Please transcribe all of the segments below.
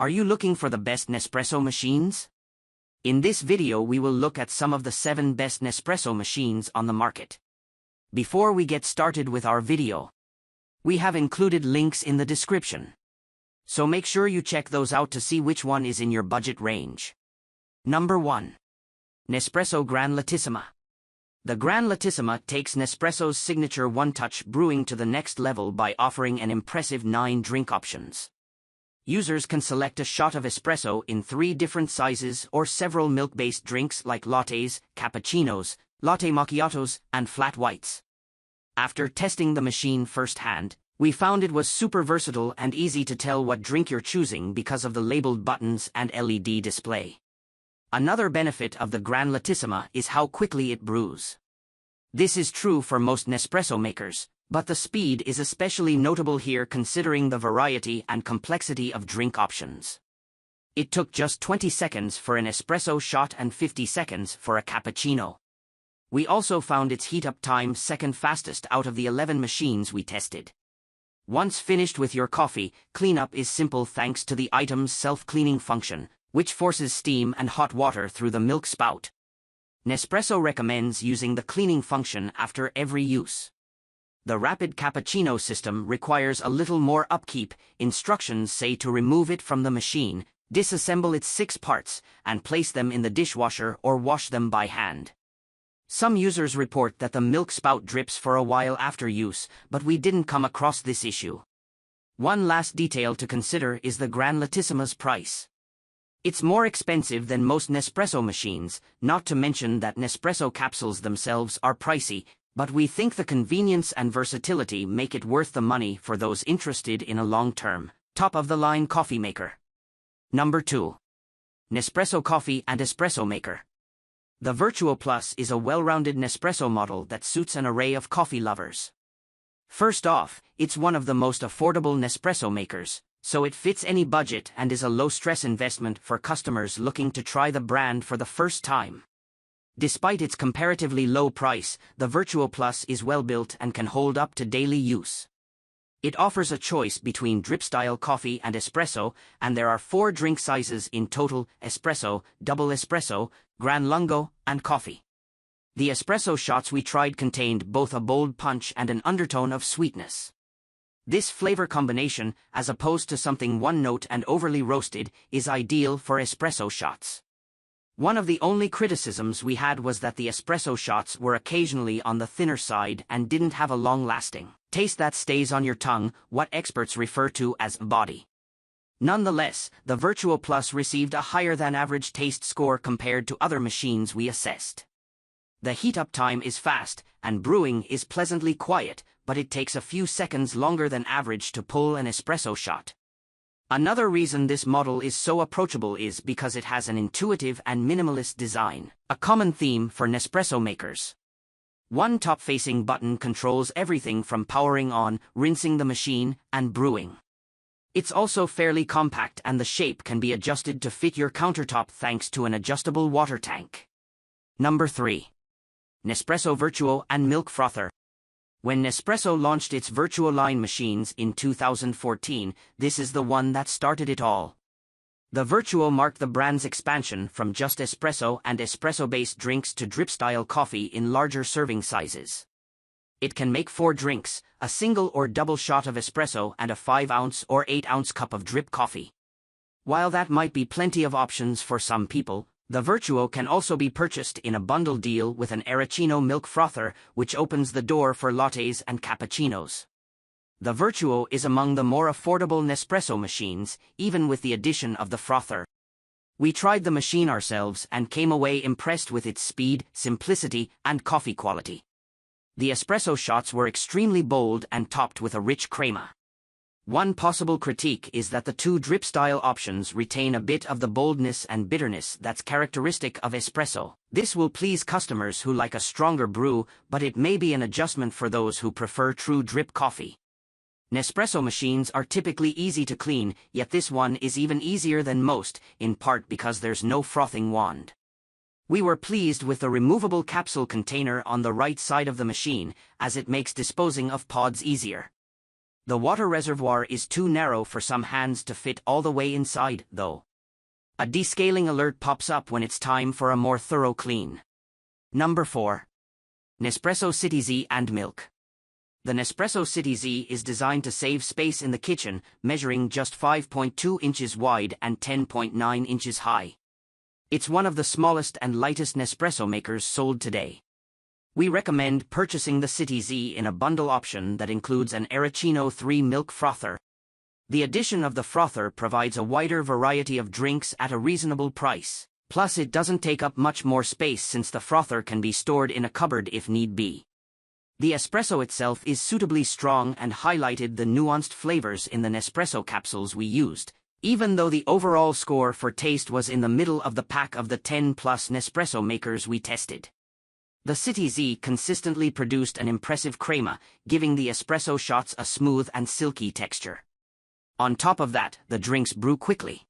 Are you looking for the best Nespresso machines? In this video we will look at some of the 7 best Nespresso machines on the market. Before we get started with our video, we have included links in the description. So make sure you check those out to see which one is in your budget range. Number 1. Nespresso Gran Lattissima. The Gran Lattissima takes Nespresso's signature one-touch brewing to the next level by offering an impressive 9 drink options. Users can select a shot of espresso in 3 different sizes or several milk-based drinks like lattes, cappuccinos, latte macchiatos, and flat whites. After testing the machine firsthand, we found it was super versatile and easy to tell what drink you're choosing because of the labeled buttons and LED display. Another benefit of the Gran Lattissima is how quickly it brews. This is true for most Nespresso makers, but the speed is especially notable here considering the variety and complexity of drink options. It took just 20 seconds for an espresso shot and 50 seconds for a cappuccino. We also found its heat-up time second fastest out of the 11 machines we tested. Once finished with your coffee, cleanup is simple thanks to the item's self-cleaning function, which forces steam and hot water through the milk spout. Nespresso recommends using the cleaning function after every use. The rapid cappuccino system requires a little more upkeep. Instructions say to remove it from the machine, disassemble its 6 parts, and place them in the dishwasher or wash them by hand. Some users report that the milk spout drips for a while after use, but we didn't come across this issue. One last detail to consider is the Gran Lattissima's price. It's more expensive than most Nespresso machines, not to mention that Nespresso capsules themselves are pricey, but we think the convenience and versatility make it worth the money for those interested in a long-term, top-of-the-line coffee maker. Number 2. Nespresso Coffee and Espresso Maker. The Vertuo Plus is a well-rounded Nespresso model that suits an array of coffee lovers. First off, it's one of the most affordable Nespresso makers, so it fits any budget and is a low-stress investment for customers looking to try the brand for the first time. Despite its comparatively low price, the Vertuo Plus is well-built and can hold up to daily use. It offers a choice between drip-style coffee and espresso, and there are 4 drink sizes in total: espresso, double espresso, gran lungo, and coffee. The espresso shots we tried contained both a bold punch and an undertone of sweetness. This flavor combination, as opposed to something one-note and overly roasted, is ideal for espresso shots. One of the only criticisms we had was that the espresso shots were occasionally on the thinner side and didn't have a long-lasting taste that stays on your tongue, what experts refer to as body. Nonetheless, the Vertuo Plus received a higher-than-average taste score compared to other machines we assessed. The heat-up time is fast, and brewing is pleasantly quiet, but it takes a few seconds longer than average to pull an espresso shot. Another reason this model is so approachable is because it has an intuitive and minimalist design, a common theme for Nespresso makers. One top-facing button controls everything from powering on, rinsing the machine, and brewing. It's also fairly compact and the shape can be adjusted to fit your countertop thanks to an adjustable water tank. Number 3. Nespresso Vertuo and Milk Frother. When Nespresso launched its Vertuo line machines in 2014, this is the one that started it all. The Vertuo marked the brand's expansion from just espresso and espresso-based drinks to drip-style coffee in larger serving sizes. It can make 4 drinks, a single or double shot of espresso and a 5-ounce or 8-ounce cup of drip coffee. While that might be plenty of options for some people, the Vertuo can also be purchased in a bundle deal with an Arancino milk frother, which opens the door for lattes and cappuccinos. The Vertuo is among the more affordable Nespresso machines, even with the addition of the frother. We tried the machine ourselves and came away impressed with its speed, simplicity, and coffee quality. The espresso shots were extremely bold and topped with a rich crema. One possible critique is that the 2 drip-style options retain a bit of the boldness and bitterness that's characteristic of espresso. This will please customers who like a stronger brew, but it may be an adjustment for those who prefer true drip coffee. Nespresso machines are typically easy to clean, yet this one is even easier than most, in part because there's no frothing wand. We were pleased with the removable capsule container on the right side of the machine, as it makes disposing of pods easier. The water reservoir is too narrow for some hands to fit all the way inside, though. A descaling alert pops up when it's time for a more thorough clean. Number 4. Nespresso CitiZ and milk. The Nespresso CitiZ is designed to save space in the kitchen, measuring just 5.2 inches wide and 10.9 inches high. It's one of the smallest and lightest Nespresso makers sold today. We recommend purchasing the CitiZ in a bundle option that includes an Arancino 3 milk frother. The addition of the frother provides a wider variety of drinks at a reasonable price. Plus, it doesn't take up much more space since the frother can be stored in a cupboard if need be. The espresso itself is suitably strong and highlighted the nuanced flavors in the Nespresso capsules we used, even though the overall score for taste was in the middle of the pack of the 10-plus Nespresso makers we tested. The CitiZ consistently produced an impressive crema, giving the espresso shots a smooth and silky texture. On top of that, the drinks brew quickly.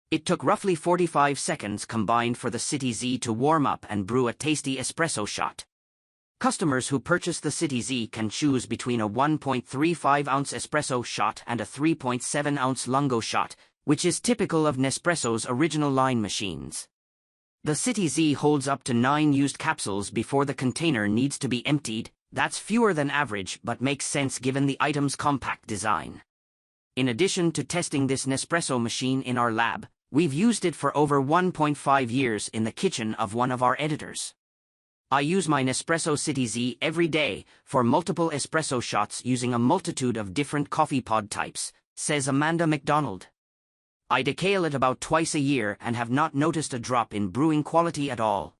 It took roughly 45 seconds combined for the CitiZ to warm up and brew a tasty espresso shot. Customers who purchase the CitiZ can choose between a 1.35-ounce espresso shot and a 3.7-ounce lungo shot, which is typical of Nespresso's original line machines. The CitiZ holds up to 9 used capsules before the container needs to be emptied. That's fewer than average but makes sense given the item's compact design. In addition to testing this Nespresso machine in our lab, we've used it for over 1.5 years in the kitchen of one of our editors. I use my Nespresso CitiZ every day for multiple espresso shots using a multitude of different coffee pod types, says Amanda McDonald. I decale it about twice a year and have not noticed a drop in brewing quality at all.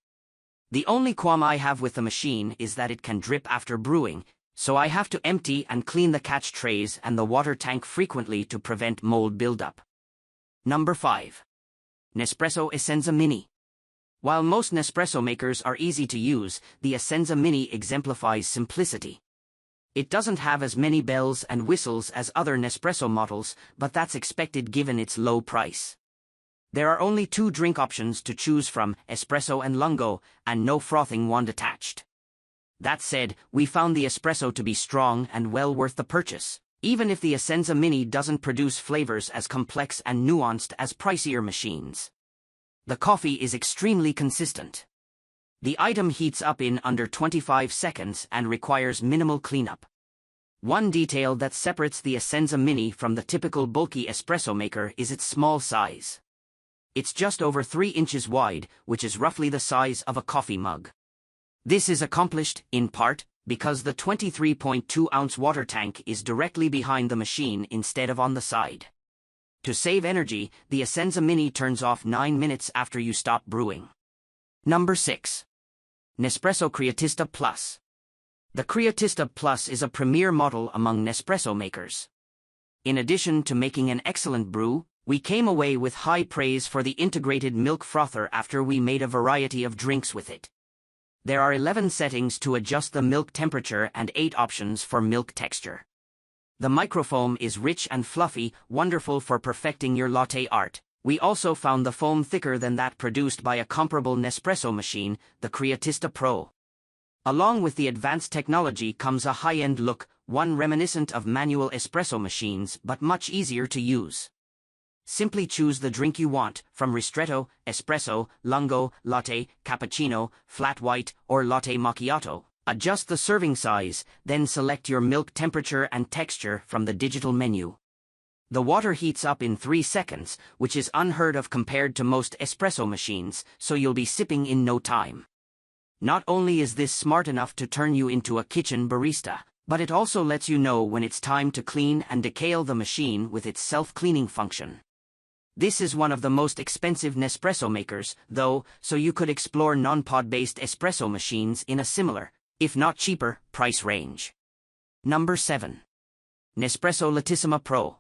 The only qualm I have with the machine is that it can drip after brewing, so I have to empty and clean the catch trays and the water tank frequently to prevent mold buildup. Number 5. Nespresso Essenza Mini. While most Nespresso makers are easy to use, the Essenza Mini exemplifies simplicity. It doesn't have as many bells and whistles as other Nespresso models, but that's expected given its low price. There are only 2 drink options to choose from, espresso and lungo, and no frothing wand attached. That said, we found the espresso to be strong and well worth the purchase, even if the Essenza Mini doesn't produce flavors as complex and nuanced as pricier machines. The coffee is extremely consistent. The item heats up in under 25 seconds and requires minimal cleanup. One detail that separates the Essenza Mini from the typical bulky espresso maker is its small size. It's just over 3 inches wide, which is roughly the size of a coffee mug. This is accomplished, in part, because the 23.2-ounce water tank is directly behind the machine instead of on the side. To save energy, the Essenza Mini turns off 9 minutes after you stop brewing. Number 6. Nespresso Creatista Plus. The Creatista Plus is a premier model among Nespresso makers. In addition to making an excellent brew, we came away with high praise for the integrated milk frother after we made a variety of drinks with it. There are 11 settings to adjust the milk temperature and 8 options for milk texture. The microfoam is rich and fluffy, wonderful for perfecting your latte art. We also found the foam thicker than that produced by a comparable Nespresso machine, the Creatista Pro. Along with the advanced technology comes a high-end look, one reminiscent of manual espresso machines but much easier to use. Simply choose the drink you want, from ristretto, espresso, lungo, latte, cappuccino, flat white, or latte macchiato. Adjust the serving size, then select your milk temperature and texture from the digital menu. The water heats up in 3 seconds, which is unheard of compared to most espresso machines, so you'll be sipping in no time. Not only is this smart enough to turn you into a kitchen barista, but it also lets you know when it's time to clean and decale the machine with its self-cleaning function. This is one of the most expensive Nespresso makers, though, so you could explore non-pod-based espresso machines in a similar, if not cheaper, price range. Number 7. Nespresso Lattissima Pro.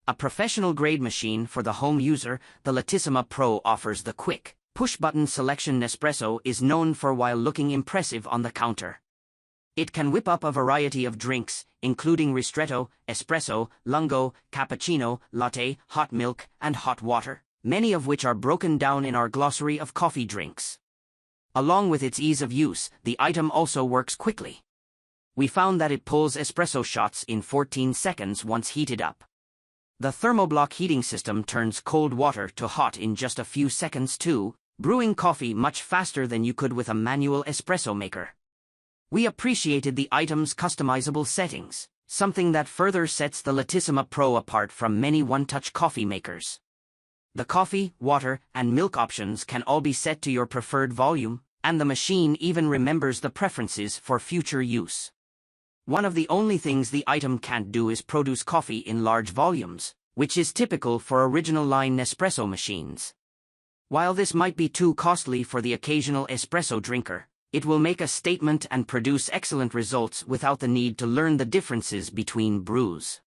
A professional-grade machine for the home user, the Lattissima Pro offers the quick, push-button selection Nespresso is known for while looking impressive on the counter. It can whip up a variety of drinks, including ristretto, espresso, lungo, cappuccino, latte, hot milk, and hot water, many of which are broken down in our glossary of coffee drinks. Along with its ease of use, the item also works quickly. We found that it pulls espresso shots in 14 seconds once heated up. The thermoblock heating system turns cold water to hot in just a few seconds too, brewing coffee much faster than you could with a manual espresso maker. We appreciated the item's customizable settings, something that further sets the Lattissima Pro apart from many one-touch coffee makers. The coffee, water, and milk options can all be set to your preferred volume, and the machine even remembers the preferences for future use. One of the only things the item can't do is produce coffee in large volumes, which is typical for original-line Nespresso machines. While this might be too costly for the occasional espresso drinker, it will make a statement and produce excellent results without the need to learn the differences between brews.